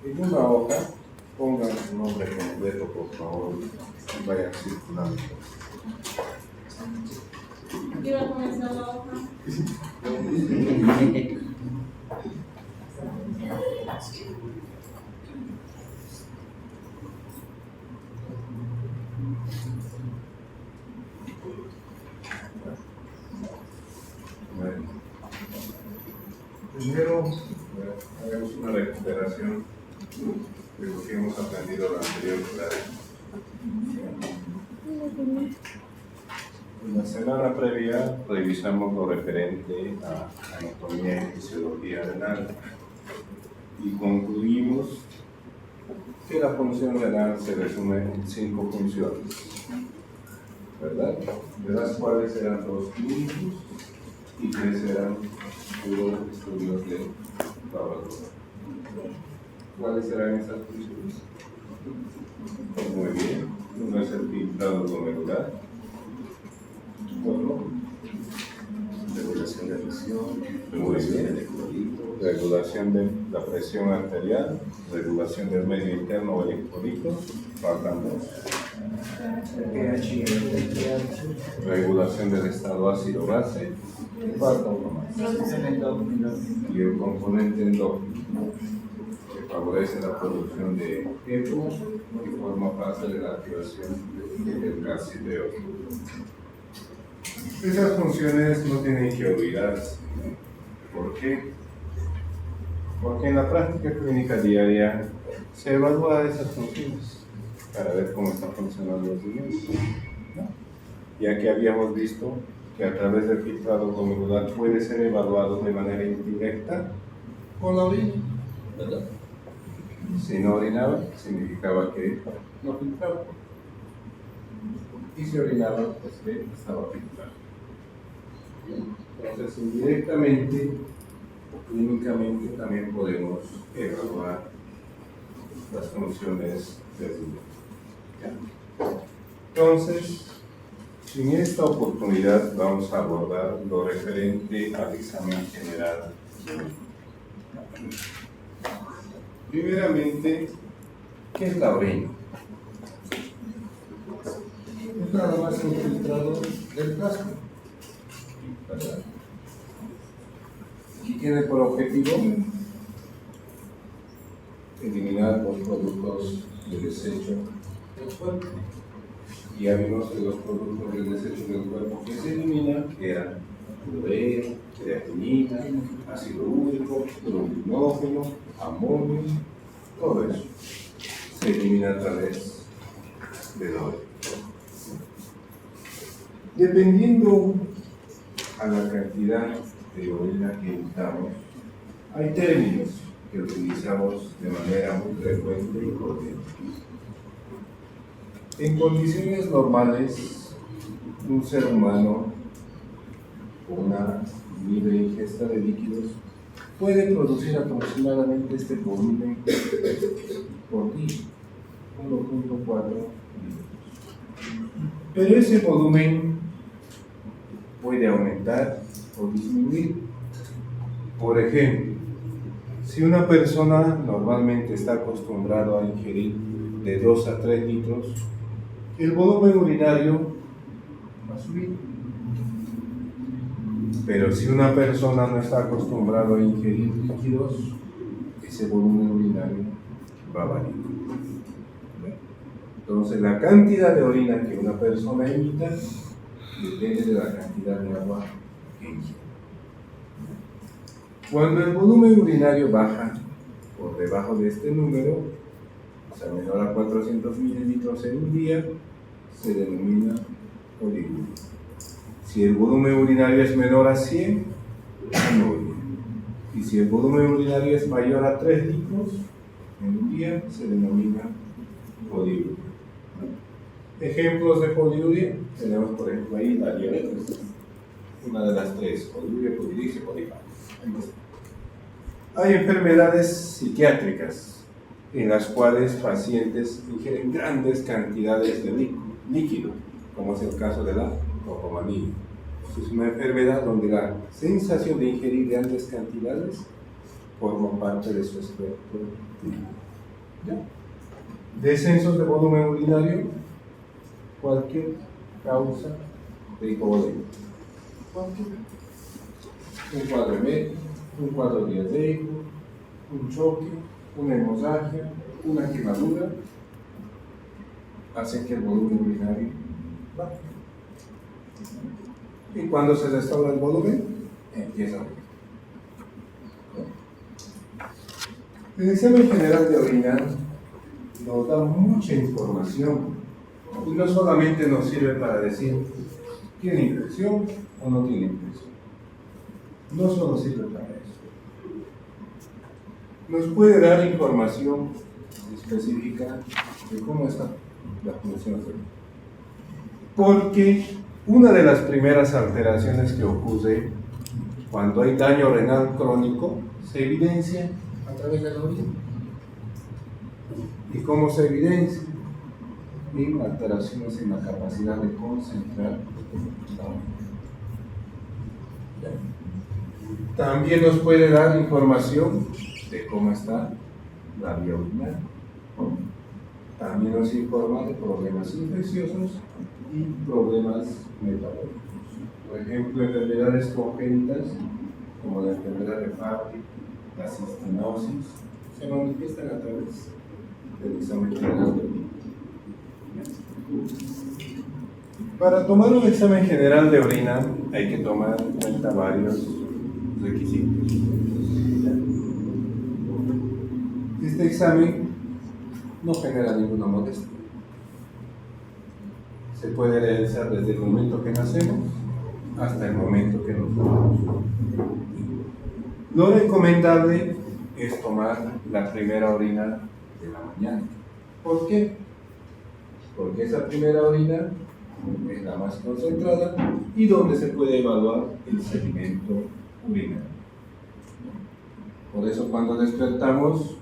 En una hoja, pongan su nombre completo, por favor, y vayan circulando. ¿Qué va a comenzar la hoja? Bueno, primero, hagamos una recuperación de lo que hemos aprendido la anterior clase. En la semana previa revisamos lo referente a anatomía y fisiología renal y concluimos que la función renal se resume en 5 funciones, ¿verdad? De las cuales eran 2 clínicos y 3 eran puros estudios de laboratorio. ¿Cuáles serán esas funciones? Muy bien, uno es el filtrado glomerular, otro, Regulación de presión, muy regulación de bien, electrolitos, regulación de la presión arterial, regulación del medio interno o electrolitos, faltan 2. Regulación del estado ácido-base, falta uno más. Y el componente endógeno, que favorece la producción de EPO y forma parte de la activación del gas hidrógeno. Esas funciones no tienen que olvidarse. ¿Por qué? Porque en la práctica clínica diaria se evalúa esas funciones para ver cómo están funcionando los niños, ¿no? Ya que habíamos visto que a través del filtrado glomerular puede ser evaluado de manera indirecta con la orina, ¿verdad? Si no orinaba, significaba que no filtraba. Y si orinaba, pues que estaba filtrado. Entonces, indirectamente o clínicamente también podemos evaluar las funciones del riñón. Entonces, en esta oportunidad vamos a abordar lo referente al examen general. Primeramente, ¿qué es la orina? Es nada más un filtrado del frasco, ¿verdad? Y tiene por objetivo eliminar los productos de desecho del cuerpo. Y ya vimos que los productos de desecho del cuerpo que se eliminan eran urea, creatinina, ácido úrico, glucinógeno, amonio, todo eso se elimina a través de la orina. Dependiendo a la cantidad de orina que untamos, hay términos que utilizamos de manera muy frecuente y corriente. En condiciones normales, un ser humano con una libre ingesta de líquidos puede producir aproximadamente este volumen por día, 1.4 litros. Pero ese volumen puede aumentar o disminuir. Por ejemplo, si una persona normalmente está acostumbrado a ingerir de 2 a 3 litros, el volumen urinario va a subir. Pero si una persona no está acostumbrada a ingerir líquidos, ese volumen urinario va a variar. Entonces, la cantidad de orina que una persona emita depende de la cantidad de agua que ingiere. Cuando el volumen urinario baja por debajo de este número, o sea, menor a 400 mililitros en un día, se denomina oliguria. Si el volumen urinario es menor a 100, anuria. Y si el volumen urinario es mayor a 3 litros en un día, se denomina poliuria. Ejemplos de poliuria tenemos, por ejemplo, ahí la diabetes, una de las 3, poliuria, polidipsia, polipar. Hay enfermedades psiquiátricas en las cuales pacientes ingieren grandes cantidades de líquido, como es el caso de la tocomanía. Es una enfermedad donde la sensación de ingerir grandes cantidades forma parte de su espectro clínico. ¿Ya? Descensos de volumen urinario, cualquier causa de hipovolemia. Cualquier. Un cuadro emético, un cuadro diarreico, un choque, una hemorragia, una quemadura, hacen que el volumen urinario baje. Y cuando se restaura el volumen, empieza a bajar. El examen general de orina nos da mucha información y no solamente nos sirve para decir tiene infección o no tiene infección. No solo sirve para eso. Nos puede dar información específica de cómo está la función renal. Porque una de las primeras alteraciones que ocurre cuando hay daño renal crónico se evidencia a través de la orina. ¿Y cómo se evidencia? En alteraciones en la capacidad de concentrar la orina. También nos puede dar información de cómo está la vía urinaria. También nos informa de problemas infecciosos y problemas metabólicos. Por ejemplo, enfermedades congénitas como la enfermedad de Fabry, la cistinosis, se manifiestan a través del examen general de orina. Para tomar un examen general de orina hay que tomar en cuenta varios requisitos. Este examen no genera ninguna molestia. Se puede realizar desde el momento que nacemos hasta el momento que nos vamos. Lo recomendable es tomar la primera orina de la mañana. ¿Por qué? Porque esa primera orina es la más concentrada y donde se puede evaluar el sedimento urinario. Por eso cuando despertamos,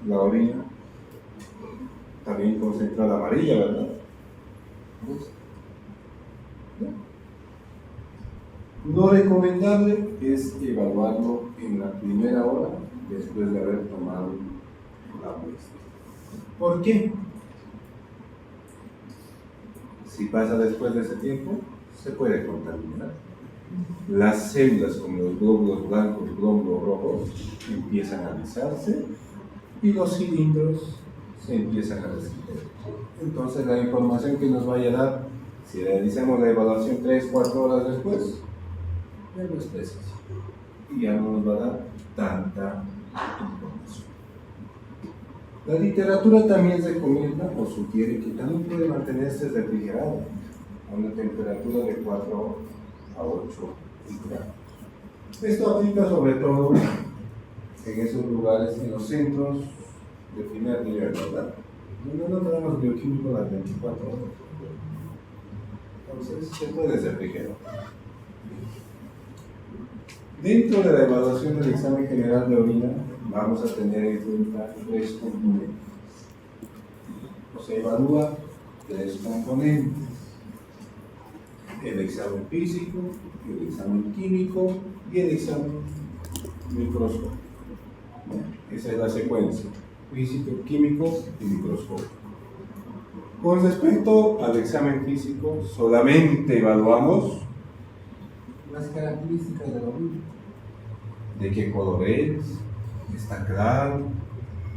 la orina también concentrada amarilla, ¿verdad? Lo recomendable es evaluarlo en la primera hora después de haber tomado la muestra. ¿Por qué? Si pasa después de ese tiempo, se puede contaminar. Las células, como los glóbulos blancos y glóbulos rojos, empiezan a alisarse y los cilindros se empiezan a descomponer. Entonces, la información que nos vaya a dar, si realizamos la evaluación 3-4 horas después, ya no es precisa y ya no nos va a dar tanta información. La literatura también recomienda o sugiere que también puede mantenerse refrigerado a una temperatura de 4 a 8 grados. Esto aplica sobre todo en esos lugares, en los centros de primer nivel, ¿verdad? Donde no tenemos bioquímico las 24 horas. Entonces, se puede refrigerar. Dentro de la evaluación del examen general de orina, vamos a tener en cuenta 3 componentes. Se evalúa 3 componentes: el examen físico, el examen químico y el examen microscópico. Esa es la secuencia: físico, químico y microscópico. Con respecto al examen físico, solamente evaluamos las características de la orina. ¿De qué color es? ¿Está claro?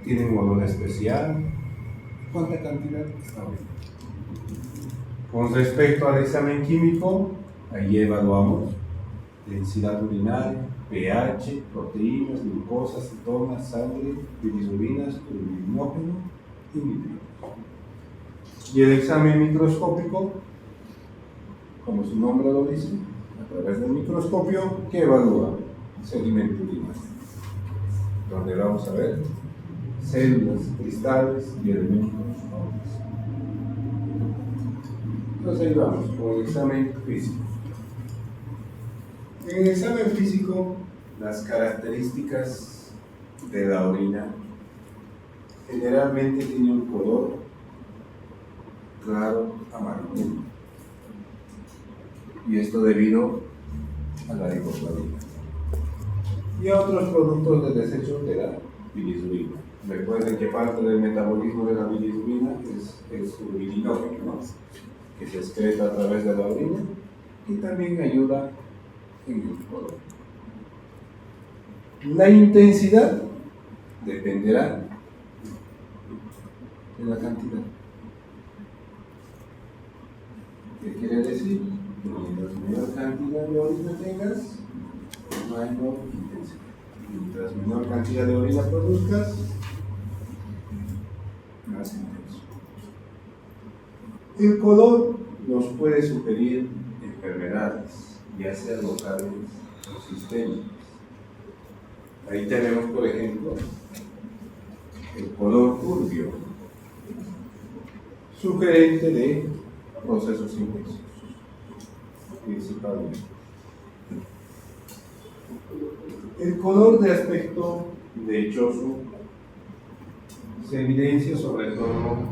¿Tiene un olor especial? ¿Cuánta cantidad está bien? Con respecto al examen químico, ahí evaluamos densidad urinaria, pH, proteínas, glucosa, cetonas, sangre, bilirrubinas, urinógeno y nitritos. Y el examen microscópico, como su nombre lo dice, a través del microscopio, ¿qué evalúa? Sedimento urinario, donde vamos a ver células, cristales y elementos nobles. Entonces ahí vamos con el examen físico. En el examen físico, las características de la orina generalmente tienen un color claro amarillo, y esto debido a la hipoplavia y a otros productos de desecho que da bilirrubina. Recuerden que parte del metabolismo de la bilirrubina es su bilinógeno, ¿no? Que se excreta a través de la orina y también ayuda en el color. La intensidad dependerá de la cantidad. ¿Qué quiere decir? Que mientras menor cantidad de orina tengas, mayor intensidad. Mientras menor cantidad de orina produzcas, más intenso. El color nos puede sugerir enfermedades, ya sean locales o sistémicas. Ahí tenemos, por ejemplo, el color turbio, sugerente de procesos infecciosos, principalmente. El color de aspecto lechoso se evidencia sobre todo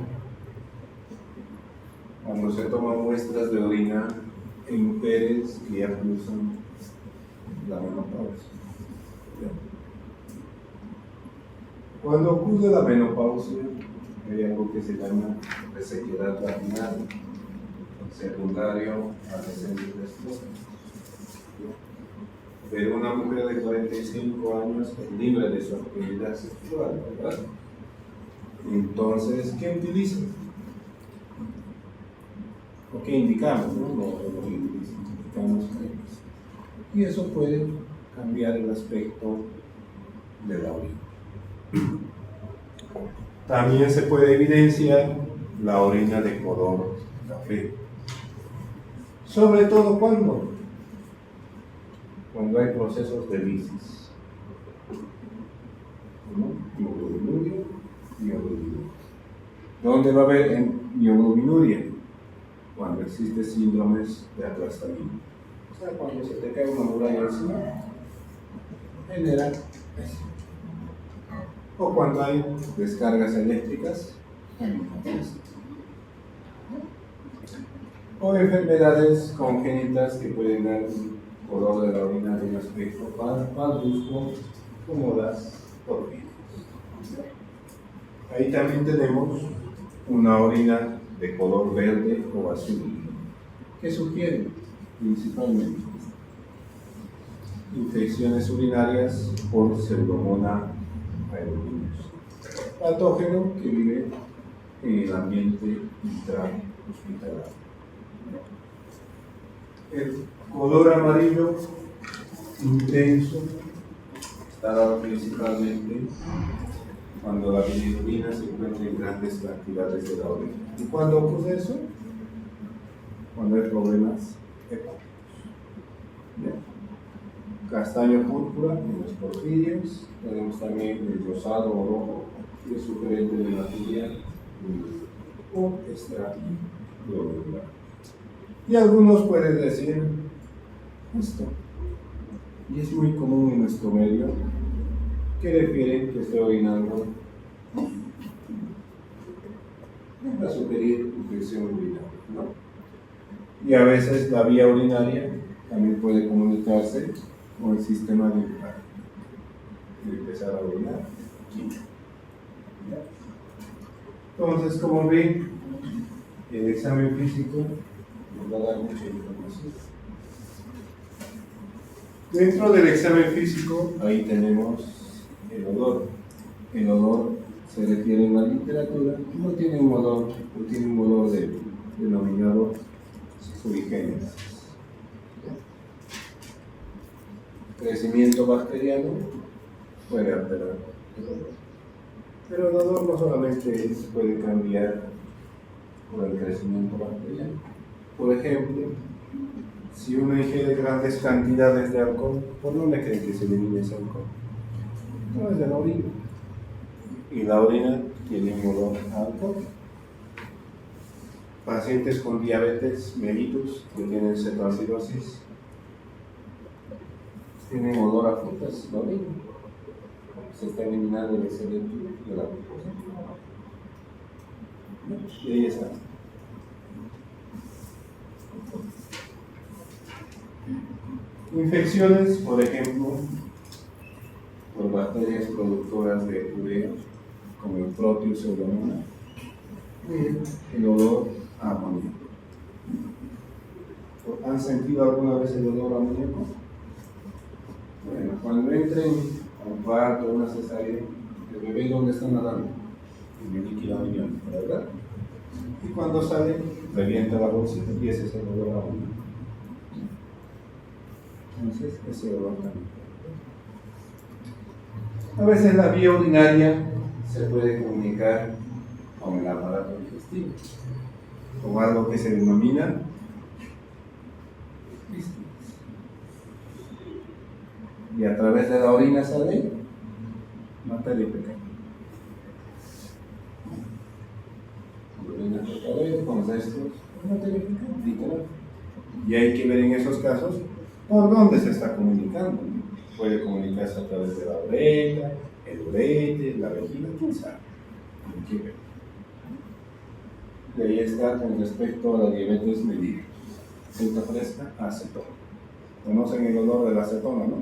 cuando se toman muestras de orina en mujeres que ya cruzan la menopausia. Cuando ocurre la menopausia, hay algo que se llama resequedad vaginal, secundario a descenso de estrógeno. Pero una mujer de 45 años es libre de su actividad sexual, ¿verdad? Entonces, ¿qué utiliza? ¿O qué indicamos? ¿No? Lo indicamos cremas. Y eso puede cambiar el aspecto de la orina. También se puede evidenciar la orina de color café. Sobre todo cuando hay procesos de lisis. Mioglobinuria, mioglobinuria. ¿Dónde va a haber mioglobinuria? Cuando existe síndromes de aplastamiento. O sea, cuando se te cae una muralla encima, genera eso. O cuando hay descargas eléctricas, o enfermedades congénitas que pueden dar color de la orina de un aspecto parduzco, como las porfinas. Ahí también tenemos una orina de color verde o azul, que sugiere principalmente infecciones urinarias por Pseudomonas aerovirus, patógeno que vive en el ambiente intrahospitalario. El color amarillo intenso está dado principalmente cuando la bilirrubina se encuentra en grandes cantidades de la orina. ¿Y cuándo ocurre eso? Cuando hay problemas hepáticos. Castaño púrpura en los porfirios, tenemos también el rosado o rojo, que es sugerente de materia o extraglomerular. Y algunos pueden decir esto, y es muy común en nuestro medio, que refieren que estoy orinando para sugerir infección urinaria, ¿no? Y a veces la vía urinaria también puede comunicarse con el sistema linfático y empezar a orinar. Entonces, como ven, el examen físico nos va a dar mucha información. Dentro del examen físico, ahí tenemos el olor. El olor se refiere en la literatura, no tiene un olor, tiene un olor denominado surigénesis. Crecimiento bacteriano puede alterar el olor. Pero el olor no solamente puede cambiar por el crecimiento bacteriano. Por ejemplo, si uno ingiere grandes cantidades de alcohol, ¿por dónde creen que se elimina ese alcohol? No, es de la orina. Y la orina tiene un olor a alcohol. Pacientes con diabetes mellitus que tienen cetoacidosis tienen olor a frutas, la orina. Se está eliminando el excelente de la glucosa. Y ahí está. Infecciones, por ejemplo, por bacterias productoras de urea, como el Proteus pseudomonas, y el olor a amoníaco. ¿Han sentido alguna vez el olor a amoníaco? Bueno, cuando entren a un parto o una cesárea, el bebé ¿dónde está nadando? En el líquido amniótico, ¿verdad? Y cuando sale, revienta la bolsita y ese es el olor a amoníaco. Entonces, ese olor también. A veces la vía urinaria se puede comunicar con el aparato digestivo, con algo que se denomina vísceras. Y a través de la orina sale materia fecal. Orina fecal con restos de materia fecal, literal. Y hay que ver en esos casos por dónde se está comunicando. Puede comunicarse a través de la oreja, el urete, la vejiga, quién sabe. Hay que ver. Y ahí está con respecto a la diabetes mellitus. Fruta fresca, acetona. ¿Conocen el olor de la acetona, no?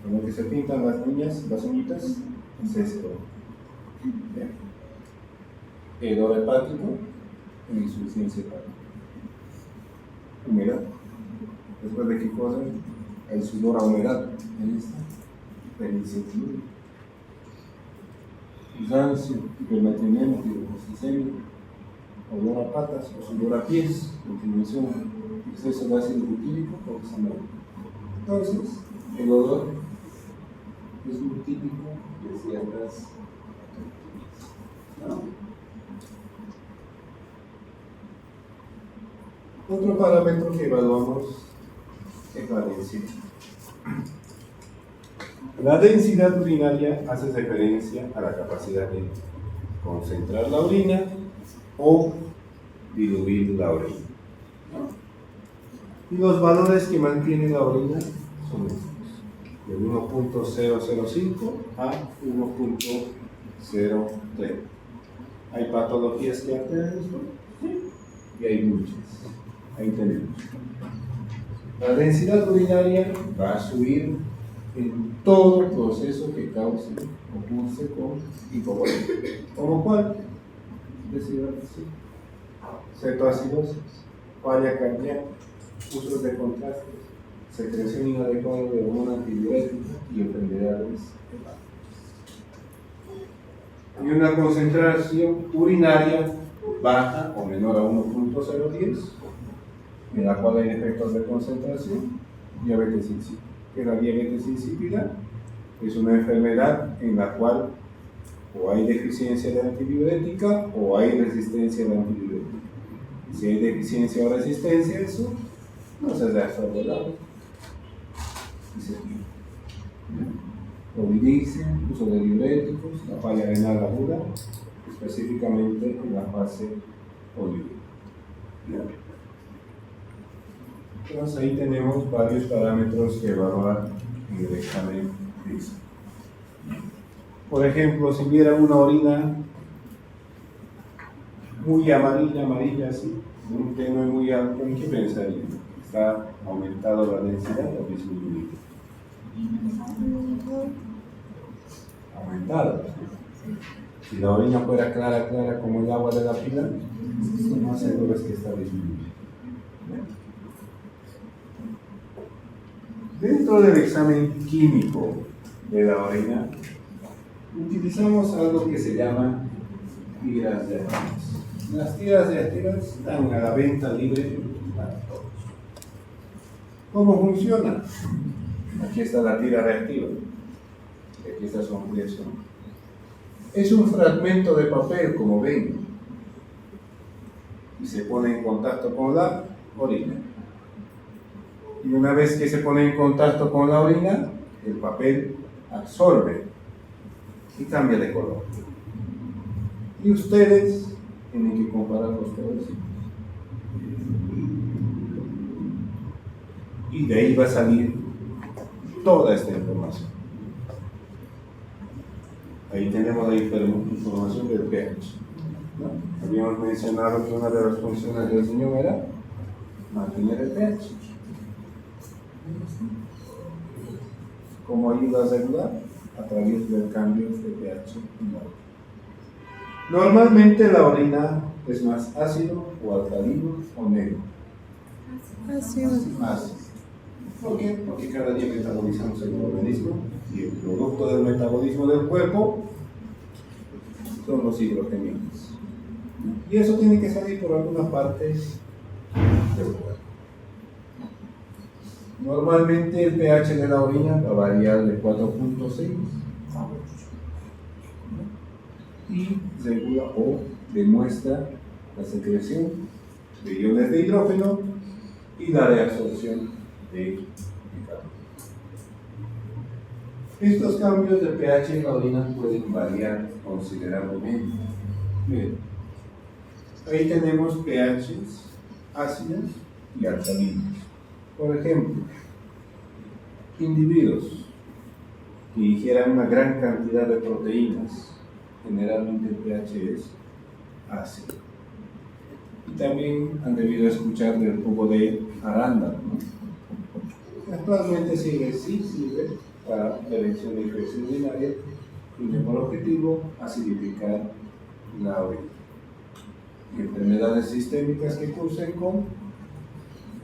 Con lo que se pintan las niñas, las uñitas, es esto. Bien. El olor hepático, insuficiencia hepática. Humedad. Después de qué cosa, el sudor a humedad. Ahí está. Penicilina. Cansancio, hipermetimiento, hipoglucemia, olor a patas o sudor a pies, continuación, exceso de ácido butírico o examen. Entonces, el olor es muy típico de ciertas patologías. Otro parámetro que evaluamos es la densidad. La densidad urinaria hace referencia a la capacidad de concentrar la orina o diluir la orina. Y los valores que mantiene la orina son estos, de 1.005 a 1.03. ¿Hay patologías que alteran esto? Sí. Y hay muchas. Ahí tenemos. La densidad urinaria va a subir en todo proceso que cause o curse con hipovolemia. ¿Como cuál? Deshidratación, cetoacidosis, falla cardíaca, usos de contrastes, secreción inadecuada de hormona antidiurética y enfermedades hepáticas. Y una concentración urinaria baja o menor a 1.010, en la cual hay efectos de concentración, diabetes insípida. Que la diabetes insípida es una enfermedad en la cual o hay deficiencia de antidiurética o hay resistencia de antidiurética. Si hay deficiencia o resistencia, eso no se reabsorbe el agua y se quita. Ovidicia, uso de diuréticos, la falla renal aguda, específicamente en la fase olívica. Entonces ahí tenemos varios parámetros que evaluar en el examen físico. Por ejemplo, si viera una orina muy amarilla así, un tenue muy alto, ¿en qué pensaría? ¿Está aumentado la densidad o disminuido? Aumentada. Si la orina fuera clara como el agua de la pila, lo más seguro es que está disminuida. Dentro del examen químico de la orina, utilizamos algo que se llama tiras de Artigas. Las tiras de Artigas están a la venta libre para todos. ¿Cómo funciona? Aquí está la tira reactiva. Aquí está su ampliación. Es un fragmento de papel, como ven, y se pone en contacto con la orina. Y una vez que se pone en contacto con la orina, el papel absorbe y cambia de color. Y ustedes tienen que comparar los colores. Y de ahí va a salir toda esta información. Ahí tenemos la información del pH, ¿no? Habíamos mencionado que una de las funciones del riñón era mantener el pH. ¿Cómo ayuda a regular? A través del cambio de pH en la orina. Normalmente la orina es más ácido o alcalino o negro. Ácido. Ácido. ¿Por qué? Porque cada día metabolizamos el organismo y el producto del metabolismo del cuerpo son los hidrogenios. Y eso tiene que salir por alguna parte del cuerpo. Normalmente el pH de la orina va a variar de 4.6 a 8 y regula o demuestra la secreción de iones de hidrógeno y la reabsorción de carbono. Estos cambios de pH en la orina pueden variar considerablemente. Miren, ahí tenemos pHs ácidos y alcalinos. Por ejemplo, individuos que ingieran una gran cantidad de proteínas, generalmente el pH es ácido. Y también han debido escuchar del jugo de arándano, ¿no? Actualmente sirve para prevención de infección urinaria y tiene por objetivo acidificar la orina. Y enfermedades sistémicas que cursen con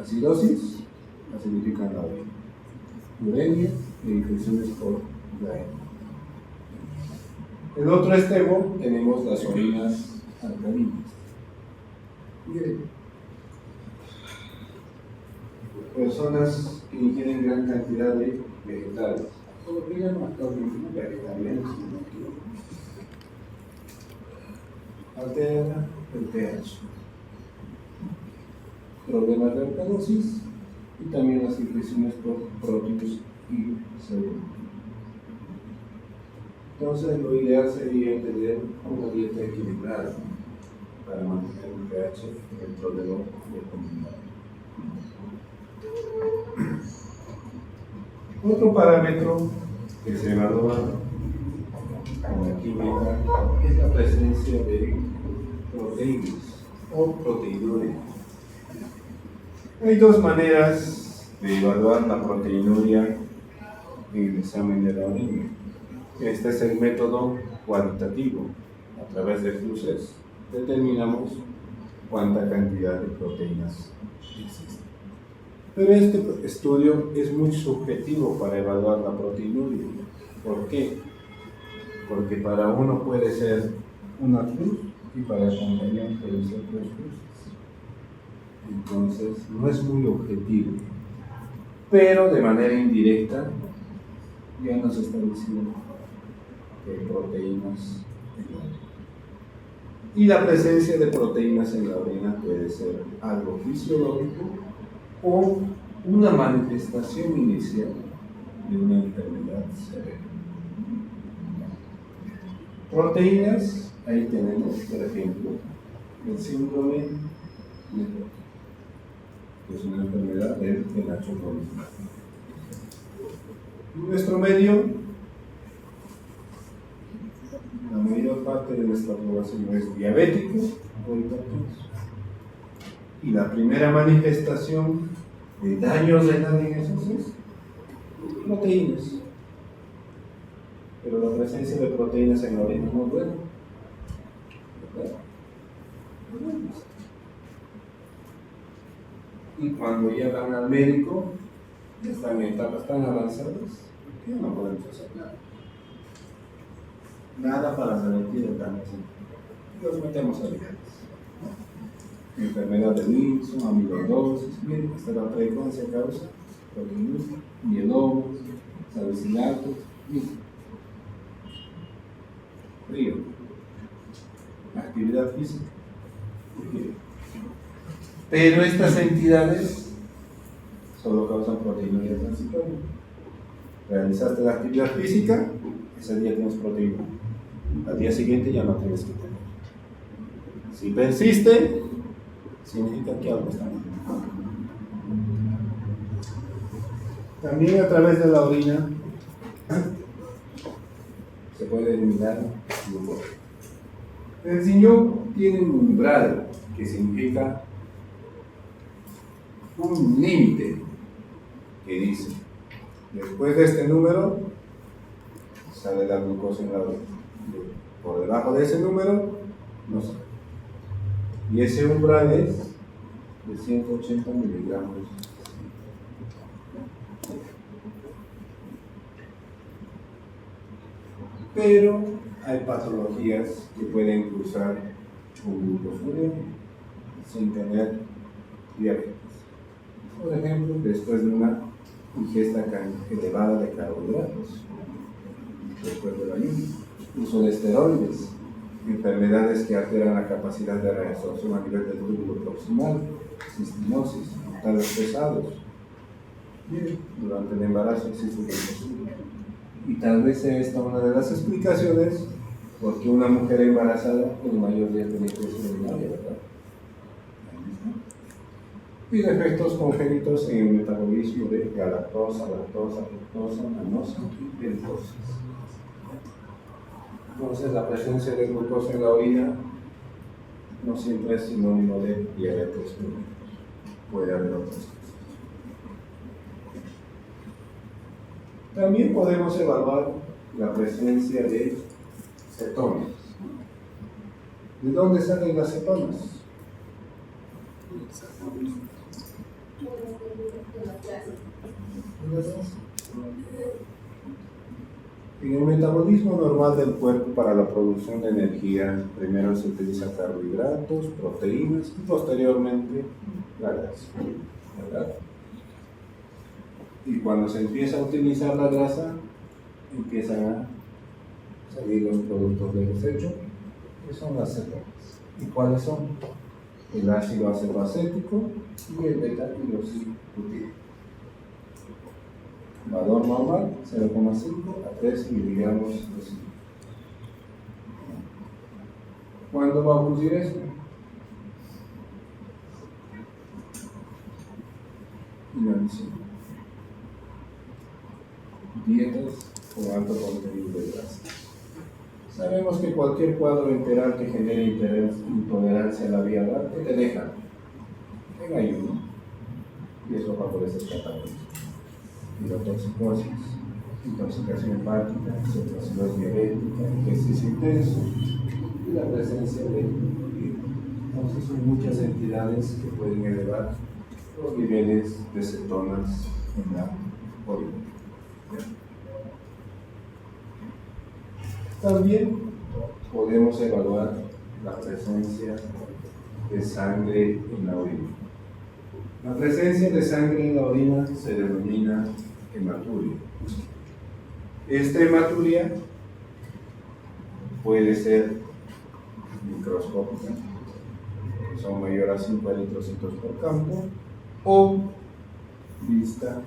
acidosis acidifican la orina, uremia e infecciones por la hernia. En otro extremo tenemos las orinas alcalinas. Miren, personas que ingieren gran cantidad de vegetales, o lo que llaman actualmente vegetarianos, altera el pH, problemas de alcalosis y también las infecciones por próticos y serum. Entonces, lo ideal sería tener una dieta equilibrada para mantener un pH dentro de lo recomendable. Otro parámetro que se evalúa con la química es la presencia de proteínas o proteinuria. Hay dos maneras de evaluar la proteinuria en el examen de la orina. Este es el método cuantitativo. A través de cruces determinamos cuánta cantidad de proteínas existe. Pero este estudio es muy subjetivo para evaluar la proteinuria. ¿Por qué? Porque para uno puede ser una cruz y para el compañero puede ser 3 cruces. Entonces no es muy objetivo. Pero de manera indirecta ya nos está diciendo que hay proteínas en la orina. Y la presencia de proteínas en la orina puede ser algo fisiológico o una manifestación inicial de una enfermedad severa. Proteínas, ahí tenemos, por ejemplo, el síndrome nefrótico, que es una enfermedad del penacho crónico. Nuestro medio, la mayor parte de nuestra población es diabético o hipertenso. Y la primera manifestación de daño renal en esos es proteínas. Pero la presencia de proteínas en la orina no es buena. ¿Verdad? Y cuando ya van al médico, ya están en etapas tan avanzadas que no podemos hacer nada. Nada para revertir el daño. Los metemos a viajes. Enfermedad de Wilson, amiloidosis, miren, hasta la frecuencia causa proteinuria, mieloma, salicinatos, frío, actividad física. Pero estas entidades solo causan proteinuria transitoria. Realizaste la actividad física, ese día tienes proteína. Al día siguiente ya no tienes que tener. Si persiste, significa que algo está mal. También a través de la orina se puede eliminar glucosa. El riñón tiene un umbral que significa un límite que dice Después de este número, sale la glucosa en la orina. Por debajo de ese número, no sale. Y ese umbral es de 180 miligramos. Pero hay patologías que pueden cruzar un glucosuria sin tener diabetes. Por ejemplo, después de una ingesta elevada de carbohidratos, después del ayuno, uso de esteroides, enfermedades que alteran la capacidad de reabsorción a nivel del túbulo proximal, cistinosis, metales pesados. Bien, durante el embarazo existe el glucosuria. Y tal vez sea esta una de las explicaciones porque una mujer embarazada el mayor día tiene que ser urinaria, ¿verdad? Y defectos congénitos en el metabolismo de galactosa, lactosa, fructosa, manosa y pentosa. Entonces la presencia de glucosa en la orina no siempre es sinónimo de diabetes mellitus. Puede haber otras cosas. También podemos evaluar la presencia de cetonas. ¿De dónde salen las cetonas? En el metabolismo normal del cuerpo para la producción de energía, primero se utiliza carbohidratos, proteínas y posteriormente la grasa, ¿verdad? Y cuando se empieza a utilizar la grasa, empiezan a salir los productos de desecho, que son las cetonas. ¿Y cuáles son? El ácido acetoacético y el beta-hidroxibutírico. Valor normal, 0,5 a 3 miligramos de CO2. ¿Cuándo va a ocurrir esto? Inanición. Dietas con alto contenido de grasa. Sabemos que cualquier cuadro enteral que genere intolerancia a la vía láctea te deja en ayuno, y eso favorece el catabolismo. Hidrotoxicosis, intoxicación hepática, cetoacidosis diabética, ejercicio intenso y la presencia de hígado. Entonces son muchas entidades que pueden elevar los niveles de cetonas en la orina. También podemos evaluar la presencia de sangre en la orina. La presencia de sangre en la orina se denomina hematuria. Esta hematuria puede ser microscópica, que son mayores a 5 eritrocitos por campo, o vista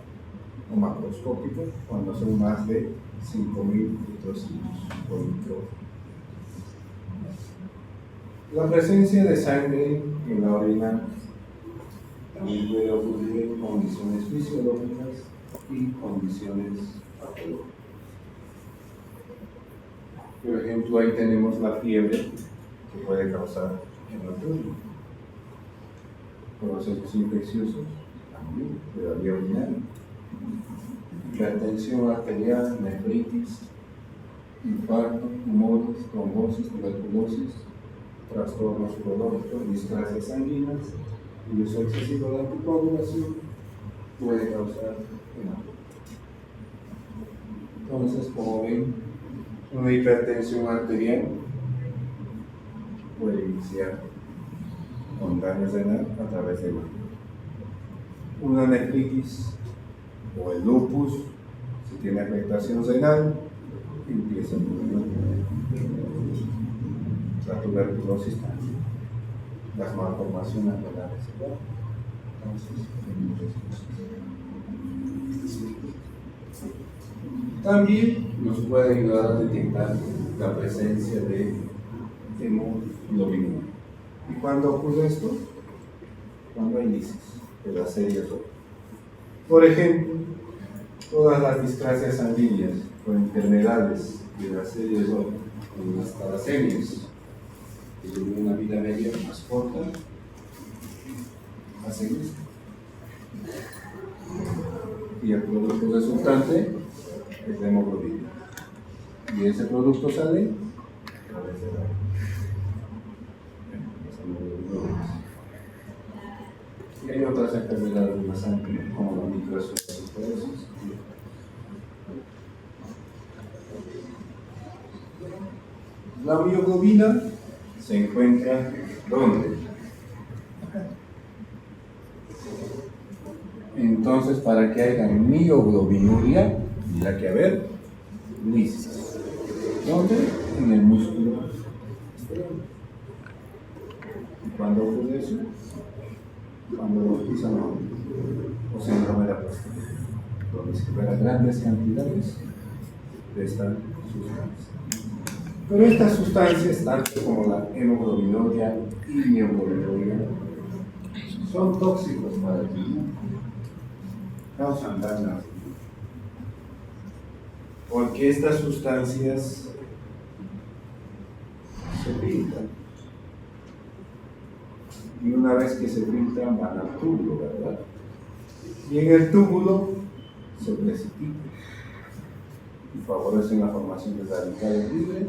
o macroscópica, cuando son más de 5.000 eritrocitos por micrómetro. La presencia de sangre en la orina también puede ocurrir en condiciones fisiológicas y condiciones patológicas. Por ejemplo, ahí tenemos la fiebre que puede causar hematuria. Procesos infecciosos también de la vía urinaria. Hipertensión arterial, nefritis, infarto, tumores, trombosis, tuberculosis, trastornos urológicos, displasias sanguíneas y uso excesivo de anticoagulación puede causar hematuria. Entonces, como ven, una hipertensión arterial puede iniciar con daño renal a través de hematuria. Una nefritis o el lupus, si tiene afectación renal, empieza con hematuria. La tuberculosis también, las malformaciones renales igual. Entonces, hay muchas cosas. También nos puede ayudar a detectar la presencia de hemoglobina. ¿Y cuándo ocurre esto? Cuando hay lisis de las series O. Por ejemplo, todas las displasias sanguíneas o enfermedades de las series O, como las talasemias, que tienen una vida media más corta, hacen esto. y el producto resultante es la hemoglobina. Y ese producto sale a través de la y hay otras enfermedades más amplias, como la microesclerosis. La mioglobina se encuentra ¿dónde? Entonces, para que haya mioglobinuria, tendrá que haber listas. ¿Dónde? En el músculo. ¿Y cuándo ocurre eso? Cuando lo utilizan o síndrome de aplastia, donde se liberan grandes cantidades de esta sustancia. Pero estas sustancias, tanto como la hemoglobinuria y mioglobinuria, son tóxicos para el riñón, causan daño. Porque estas sustancias se filtran. Y una vez que se filtran van al túbulo, ¿verdad? Y en el túbulo se precipitan y favorecen la formación de radicales libres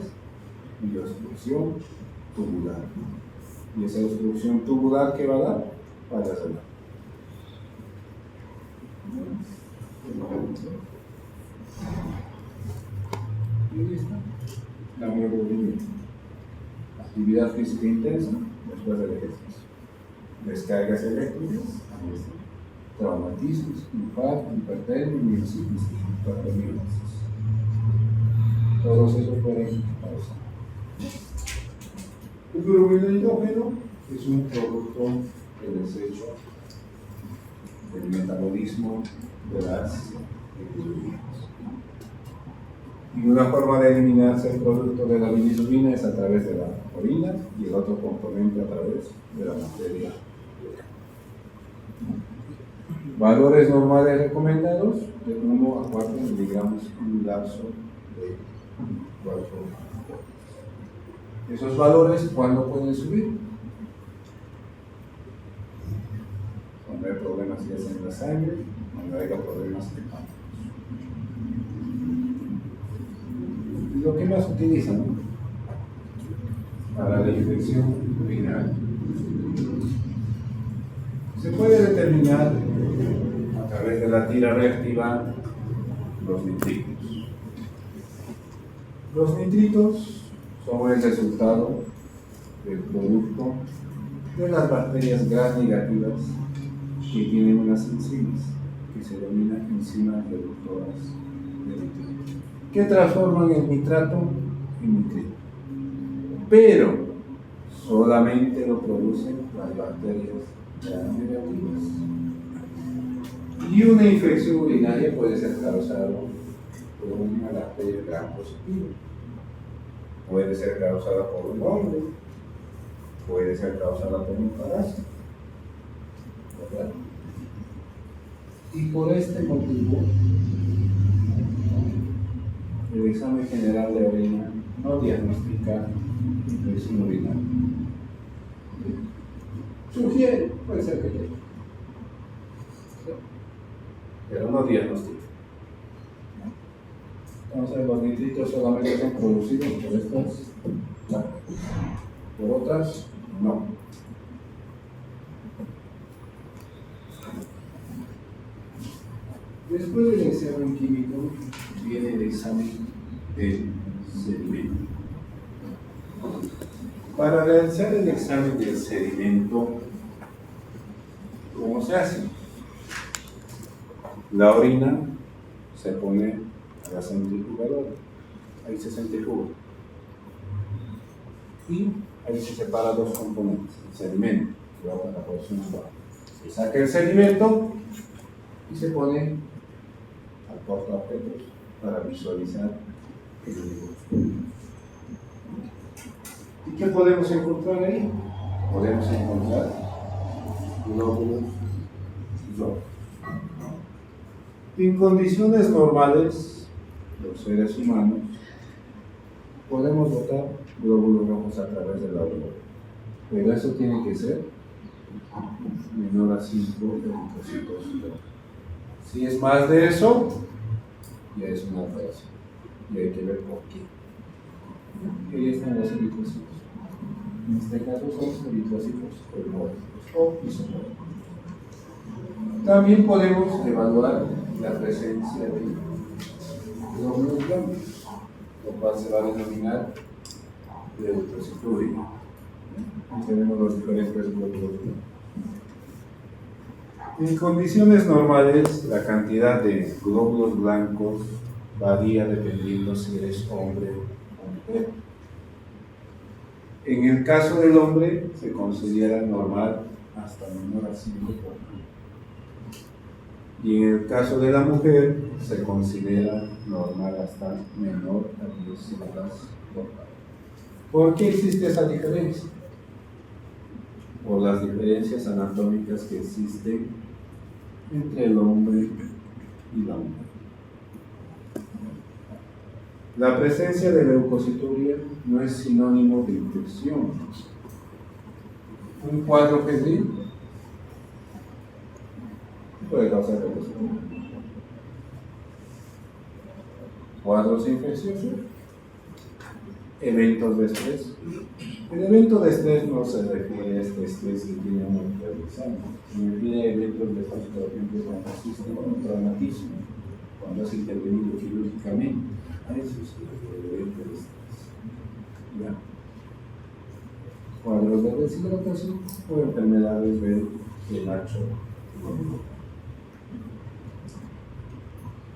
y obstrucción tubular. Y esa obstrucción tubular, ¿qué va a dar? Fallas renales. Y ahí está la mioglobina. Actividad física intensa después del ejercicio. Descargas eléctricas, traumatismos, infarto, hipertermia, miocitis, hipertermiosis. Todos esos pueden causar. El glóbulo hidrógeno es un producto de desecho del metabolismo de las bilirrubinas. Y una forma de eliminarse el producto de la bilirrubina es a través de la orina y el otro componente a través de la materia. Valores normales recomendados de 1 a 4 miligramos en un lapso de 4 horas. Esos valores, ¿cuándo pueden subir? Cuando hay problemas en la sangre, cuando haya problemas de páncreas. ¿Y lo que más utilizan? Para la infección urinaria. Se puede determinar a través de la tira reactiva los nitritos. Los nitritos son el resultado del producto de las bacterias gram negativas que tienen unas enzimas que se denominan enzimas reductoras de nitrito, que transforman el nitrato en nitrito. Pero solamente lo producen las bacterias gram negativas. Y una infección urinaria puede ser causada por una bacteria gram positiva. Puede ser causada por un hongo, puede ser causada por un parásito, ¿verdad? Y por este motivo, el examen general de orina no diagnostica infección urinaria. Sugiere, puede ser que llegue, pero no diagnostica. Entonces los nitritos solamente son producidos por estas bacterias, por otras no. Después del examen químico viene el examen del sedimento. Para realizar el examen del sedimento, ¿cómo se hace? La orina se pone a la centrifugadora, ahí se centrifuga y ahí se separa dos componentes, el sedimento que va para la porción suave. Se saca el sedimento y se pone al portaobjetos para visualizar el microscopio. ¿Y qué podemos encontrar ahí? Podemos encontrar glóbulos rojos. En condiciones normales, los seres humanos podemos botar glóbulos rojos a través de la orina, pero eso tiene que ser menor a 5 eritrocitos rojos. Si es más de eso, ya es una alteración. Y hay que ver por qué. Ahí están los eritrocitos. En este caso son eritrocitos hemorrágicos o isomórficos. También podemos evaluar la presencia de glóbulos blancos, lo cual se va a denominar leucocituria. Tenemos los diferentes glóbulos blancos. En condiciones normales, la cantidad de glóbulos blancos varía dependiendo si eres hombre o mujer. En el caso del hombre, se considera normal hasta menor a 5 por mil. Y en el caso de la mujer, se considera normal hasta menor a 10 células por mil. ¿Por qué existe esa diferencia? Por las diferencias anatómicas que existen entre el hombre y la mujer. La presencia de leucocituria no es sinónimo de infección. Un cuadro febril puede causar leucocituria. Cuadros infecciosos, eventos de estrés. El evento de estrés no se refiere a este estrés que tiene un enfermizante, se refiere a eventos de estrés, por ejemplo, cuando existe un traumatismo, cuando es intervenido quirúrgicamente. A eso es el evento de estrés. ¿Ya? Cuadros de deshidratación o enfermedades del penacho.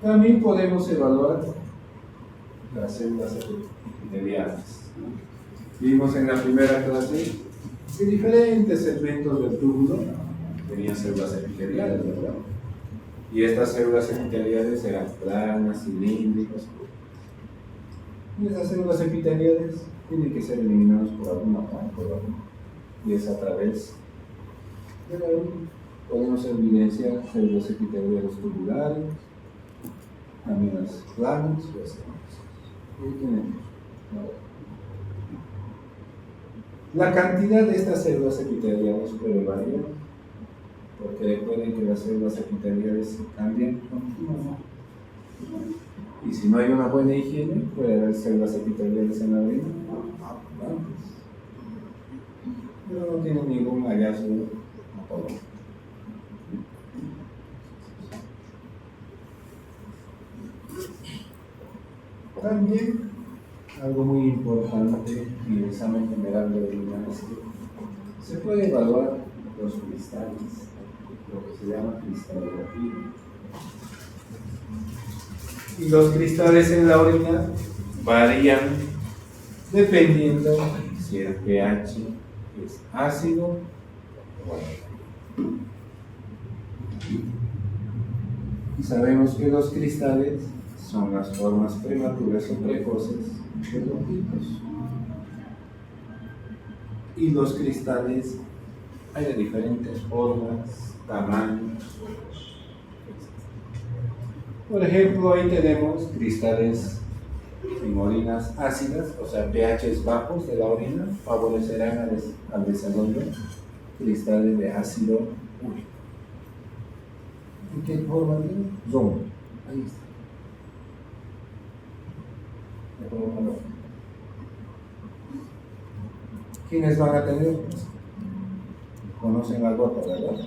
También podemos evaluar las células epiteliales. Vimos en la primera clase que diferentes segmentos del túbulo tenían células epiteliales, ¿verdad? Y estas células epiteliales eran planas, cilíndricas. Y esas células epiteliales tienen que ser eliminadas por alguna parte, y es a través de la orina. Podemos evidenciar células epiteliales tubulares, también las planas y las ahí tenemos. La cantidad de estas células epiteliales puede variar, porque recuerden que las células epiteliales cambian continuamente. Y si no hay una buena higiene, puede haber células epiteliales en la orina, pero no tienen ningún hallazgo patológico. También, algo muy importante en el examen general de orina es que se puede evaluar los cristales, lo que se llama cristalografía. Y los cristales en la orina varían dependiendo si el pH es ácido o alcalino. Y sabemos que los cristales son las formas prematuras o precoces de los bronquitos. Y los cristales hay de diferentes formas, tamaños. Por ejemplo, ahí tenemos cristales en orinas ácidas, o sea, pHs bajos de la orina favorecerán al desarrollo cristales de ácido úrico. ¿Y qué forma tiene? Zona. Ahí está. ¿Quiénes van a tener? Conocen la gota, ¿verdad?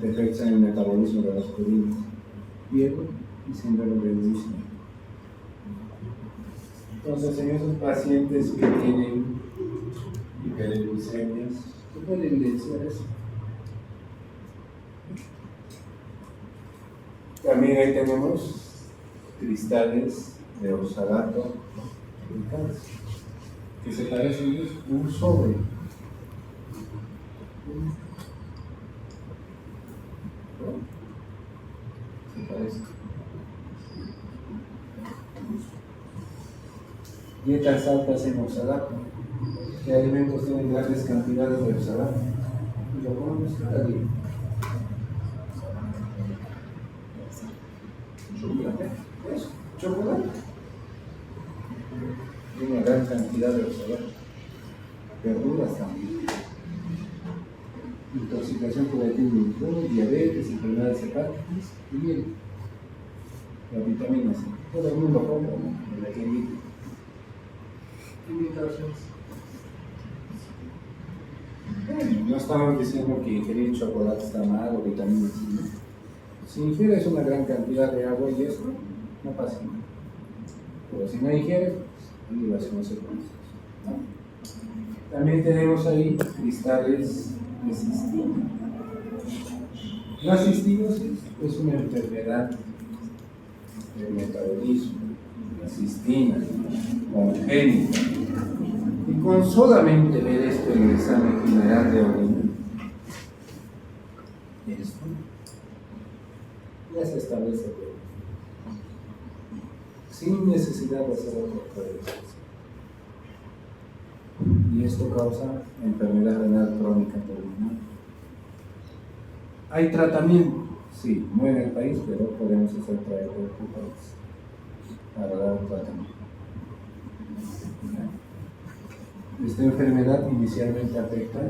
Defectos en el metabolismo de las purinas, hierro y síndrome de Wilson. Entonces, en esos pacientes que tienen hiperglicemias, se puede evidenciar eso. También ahí tenemos cristales de oxalato de calcio, que se parecen a un sobre. Se parece. Dietas altas en oxalato. ¿Qué alimentos tienen grandes cantidades de oxalato? Y lo ponemos cada día. Chocolate. Eso, chocolate. Tiene una gran cantidad de oxalato. Verduras también. intoxicación por etílico, diabetes, enfermedades hepáticas y bien. La vitamina C. Todo el mundo compra, ¿no? En la tiendita. No estamos diciendo que ingerir chocolate está mal o vitamina C, ¿no? Si ingieres una gran cantidad de agua y eso, no pasa nada. Pero si no ingieres, pues, ahí las consecuencias, ¿no? También tenemos ahí cristales de cistina. La cistinosis es una enfermedad del metabolismo, la cistina, congénita. Y con solamente ver esto en el examen general de orina, esto ya se establece todo, sin necesidad de hacer otra prueba. Y esto causa enfermedad renal crónica terminal. ¿Hay tratamiento? Sí, no en el país, pero podemos hacer traer de otro país para dar un tratamiento. Esta enfermedad inicialmente afecta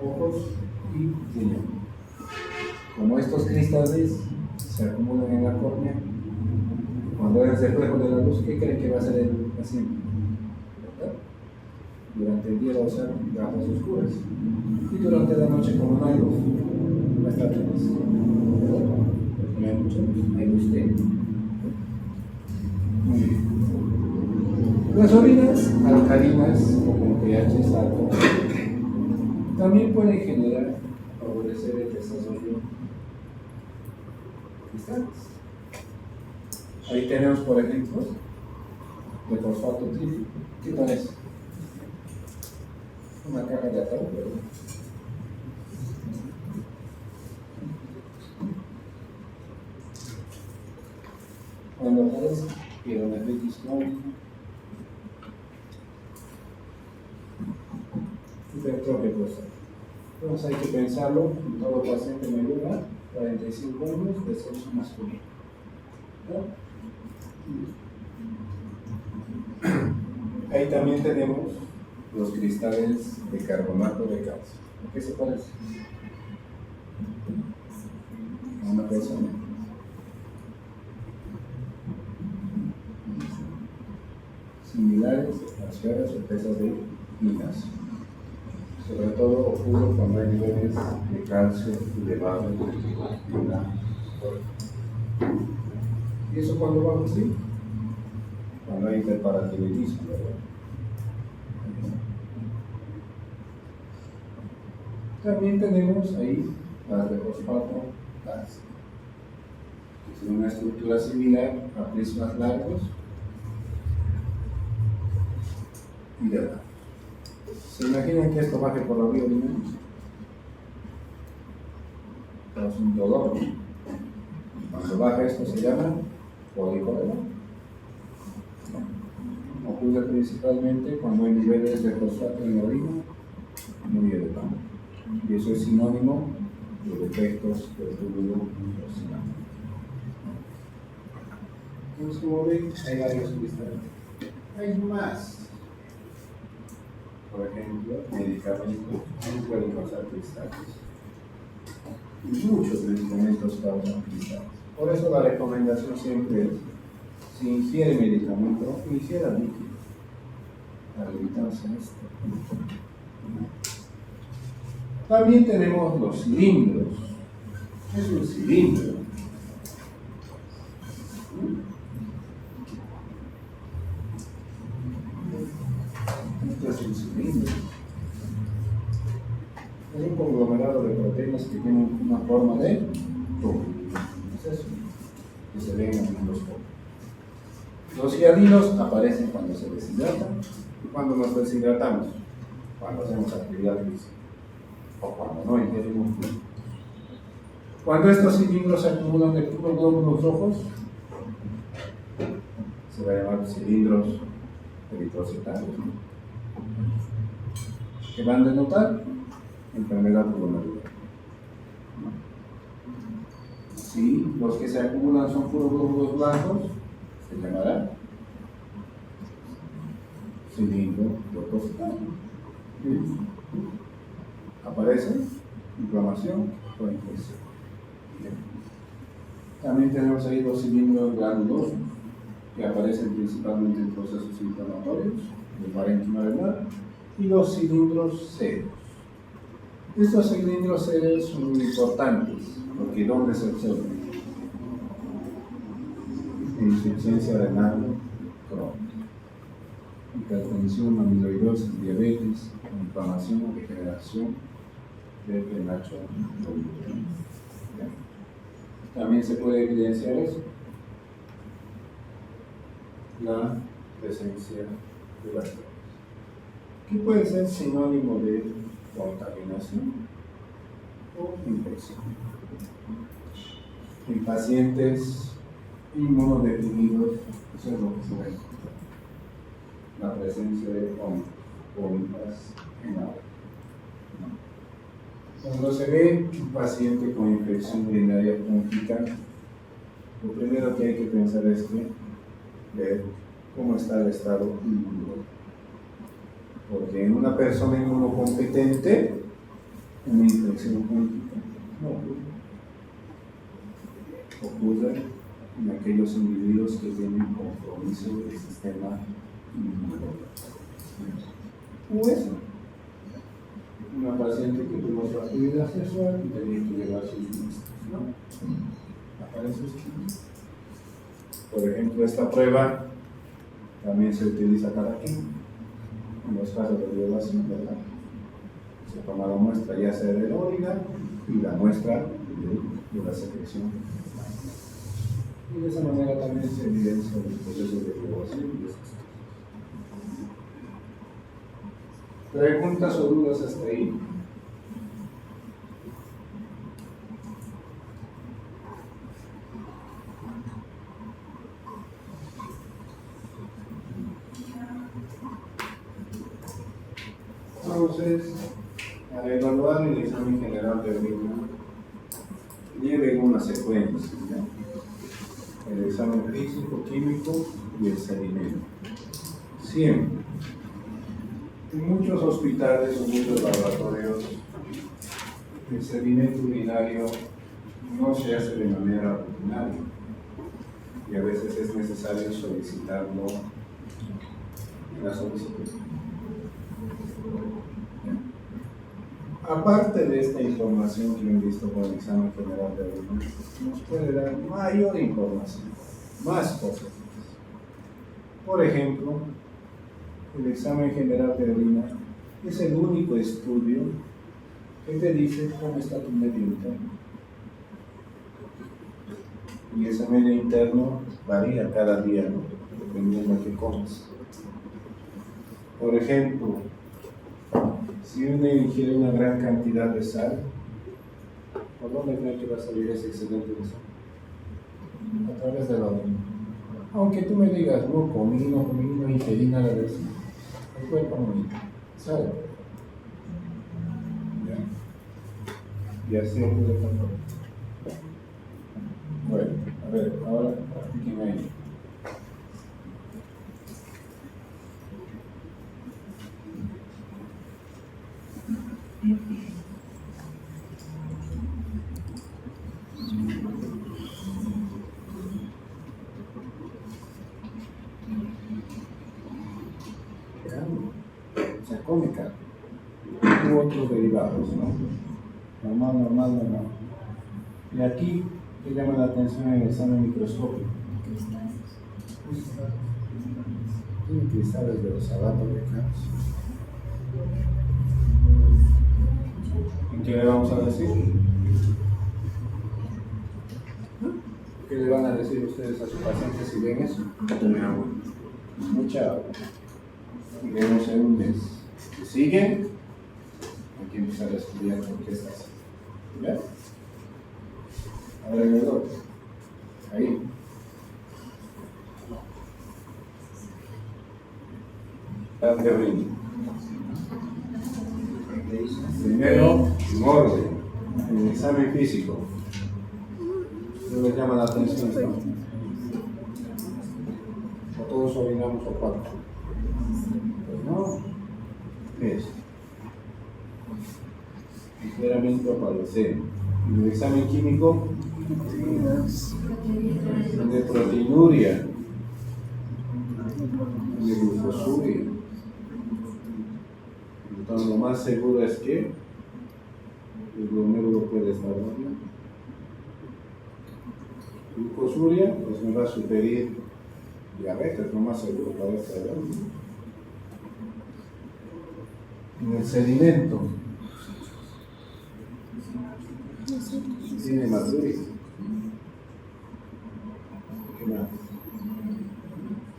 ojos y riñón. Como estos cristales se acumulan en la córnea, cuando hay el reflejo de la luz, ¿qué creen que va a hacer el paciente? ¿Verdad? Durante el día va a usar gafas oscuras y durante la noche, como no hay luz, va a estar feliz. ¿Verdad? Porque no hay mucha luz, hay luz tenue. Muy bien. Las orinas alcalinas o con pH alto también pueden generar, favorecer el desarrollo de cristales. Ahí tenemos, por ejemplo, de fosfato trítico. ¿Qué parece? Una caja de ataúd, ¿verdad? Cuando aparece pielonefritis crónica, hipertrofia prostática. Entonces hay que pensarlo en todo paciente mayor a 45 años de sexo masculino. ¿No? Ahí también tenemos los cristales de carbonato de calcio. ¿A qué se parece? A una persona. Similares a esferas o pesas de minas. Sobre todo ocurre cuando hay niveles de calcio elevados en la cornea. ¿Y eso cuando va así? Cuando hay hiperparatiroidismo, ¿verdad? También tenemos ahí las de fosfato calcio. Es una estructura similar a prismas largos y delgados. ¿Se imaginan que esto baje por la vía urinaria? Es un dolor. Cuando baja esto se llama cólico renal. Ocurre principalmente cuando hay niveles de fosfato en la orina muy elevados. Y eso es sinónimo de defectos del túbulo intestinal. Entonces, como ven, hay varios cristales. Hay más. Por ejemplo, medicamentos no pueden causar cristales. Y muchos medicamentos causan cristales. Por eso la recomendación siempre es, si ingiere medicamento, ingiera líquido para evitarse esto. También tenemos los cilindros. ¿Qué es un cilindro? Esto es un cilindro. Es un conglomerado de proteínas que tienen una forma de tubo. Es eso, que se ven en el microscopio. Los hialinos aparecen cuando se deshidratan y cuando nos deshidratamos, cuando hacemos actividad física o cuando no ingerimos fluidos. Cuando estos cilindros se acumulan de puros glóbulos rojos, se va a llamar cilindros eritrocitarios, que van a denotar enfermedad glomerular. Si los que se acumulan son puros glóbulos blancos, se llamará cilindro leucocitario. ¿Aparecen? inflamación o infección. También tenemos ahí los cilindros granulosos, que aparecen principalmente en procesos inflamatorios del parénquima renal, y los cilindros serios. Estos cilindros serios son muy importantes, porque ¿dónde se observan? Insuficiencia renal crónica, hipertensión, amiloidosis, diabetes, inflamación, degeneración del penacho voluminoso. También se puede evidenciar eso, la presencia de bacterias, que puede ser sinónimo de contaminación o infección. En pacientes inmunodeprimidos, eso es lo que se ve, la presencia de pompas en agua. Cuando se ve un paciente con infección urinaria crónica, lo primero que hay que pensar es ver cómo está el estado inmunológico. Porque en una persona inmunocompetente, una infección crónica no ocurre en aquellos individuos que tienen compromiso del sistema inmunológico. ¿Cómo es? Una paciente que tuvo su actividad sexual y tenía que llevar sus muestras, ¿no? Aparece esto. Por ejemplo, esta prueba también se utiliza para qué? En los casos de violación, ¿verdad? Se toma la muestra ya sea de la orina y la muestra de la secreción. Y de esa manera también se evidencia el proceso de violación y de sexo. ¿Preguntas o dudas hasta ahí? Entonces, al evaluar el examen general de orina, lleven una secuencia, ¿ya? El examen físico, químico y el sedimento. Siempre. En muchos hospitales o muchos laboratorios, el sedimento urinario no se hace de manera rutinaria y a veces es necesario solicitarlo en la solicitud. Aparte de esta información que hemos visto con el examen general de orina, nos puede dar mayor información, más cosas. Por ejemplo, el examen general de orina es el único estudio que te dice cómo está tu medio interno. Y ese medio interno varía cada día, ¿no? Dependiendo de qué comes. Por ejemplo, si uno ingiere una gran cantidad de sal, ¿por dónde cree que va a salir ese excedente de sal? A través de la orina. Aunque tú me digas, no comí, no ingerí nada de eso, el cuerpo no sabe. ¿Ya? Y así ocurre tampoco. Bueno, a ver, ahora practiquen ahí. Se come carne u otros derivados, ¿no? Normal. Y aquí te llama la atención el examen microscópico. Tiene cristales de los zapatos de calcio. ¿Y qué le vamos a decir? ¿Qué le van a decir ustedes a sus pacientes si ven eso? Tome agua. Mucha agua. Y vemos en un mes. Si siguen, hay que empezar a estudiar por qué está así. ¿Ya? Ahora en el otro. Ahí. De orina. Primero, en orden, el examen físico. ¿No les llama la atención esto? O todos orinamos o cuatro. Pues no. ¿Qué es? ligeramente opalocente. En el examen químico de proteinuria, de glucosuria. Entonces lo más seguro es que el glomérulo puede estar dañado. Glucosuria, pues me va a sugerir diabetes, lo más seguro para esta edad. En el sedimento tiene hematuria. ¿Qué más?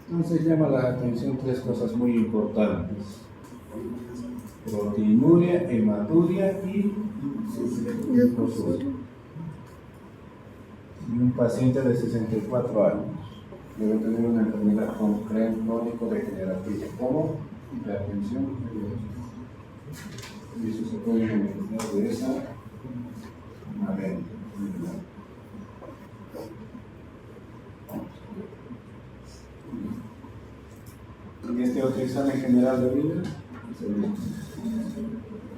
Entonces llama la atención tres cosas muy importantes: proteinuria, hematuria y glucosuria. Y un paciente de 64 años debe tener una enfermedad crónico-degenerativa como hipertensión y eso se puede beneficiar de esa manera. Y este otro examen general de orina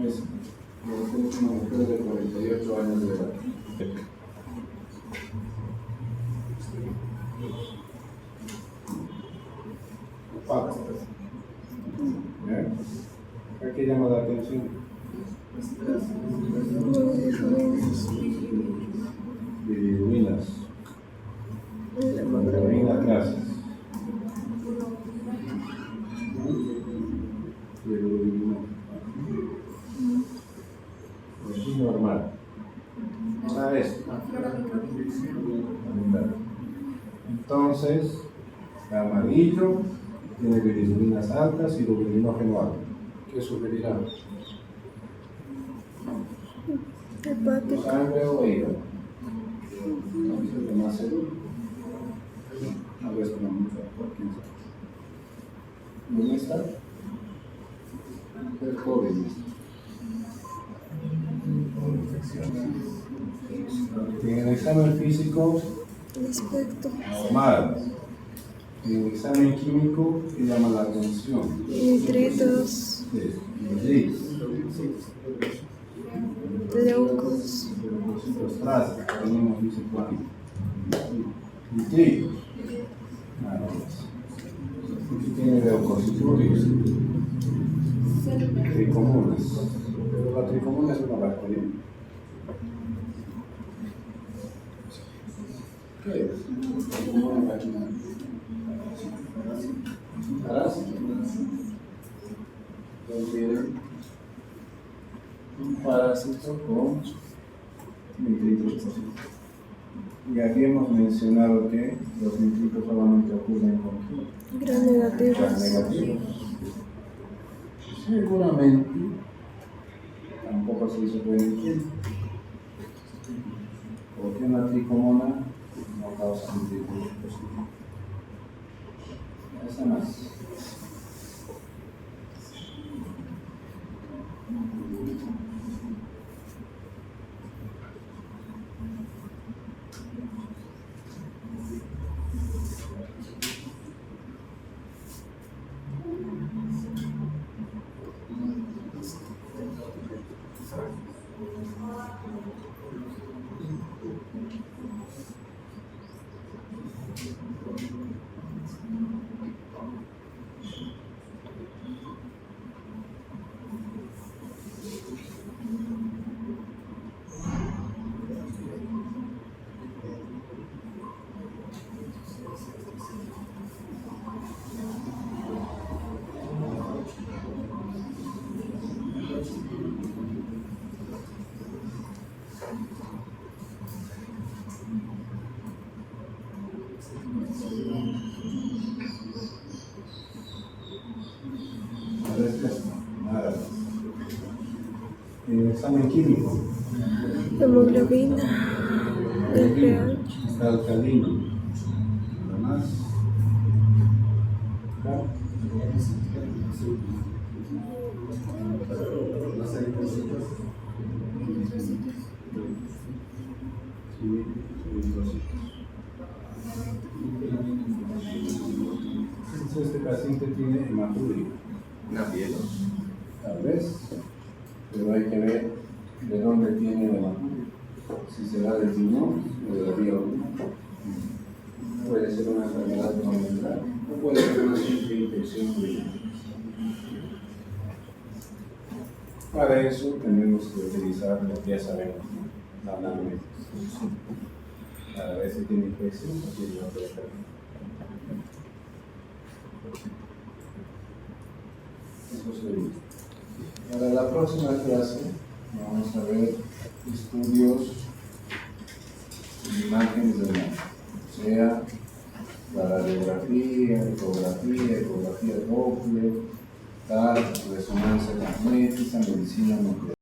es una mujer de 48 años de edad. ¿Qué llama la atención? Bilirubinas. Hemoglobina clases. Bilirubina. Es normal. ¿Sabes? Entonces, amarillo tiene bilirubinas altas y bilinógeno alto. ¿Qué sugerirá? hepático, ¿Sangre o hígado? Entonces, lo más seguro. A veces no mucho, ¿quién sabe? ¿Dónde está? El COVID. En el examen físico, aspecto, normal. En el examen químico, ¿qué llama la atención? nitritos, Nitritos. leucos, Leucocitos trazas, tenemos dice cuánto. Nitritos. Nada más. Aquí tiene leucociturios. Tricomunas. Pero la tricomuna es una bacteria. ¿Qué es? Tricomuna vaginal. Parásito. Entonces, un parásito con nitritos. Y aquí hemos mencionado que los nitritos solamente ocurren con gran negativos, negativos. Seguramente tampoco se hizo prevención, porque una tricomona no causa nitritos positivos. Esa más. Nada. El examen químico. hemoglobina, el pH, Está alcalino. Nada más. Acá. Sí, entonces este paciente tiene hematuria. Una piel. Tal vez, pero hay que ver ¿De dónde tiene la hematoma? Si será del riñón o de la vía urinaria. Puede ser una enfermedad convencional o puede ser una simple infección urinaria. Para eso tenemos que utilizar lo que ya sabemos, ¿no? La anamnesis. Para ver si tiene infección o tiene otra enfermedad. Eso sería. Para la próxima clase vamos a ver estudios de imágenes del mapa, o sea, la radiografía, ecografía doble, tal, resonancia magnética, medicina nuclear.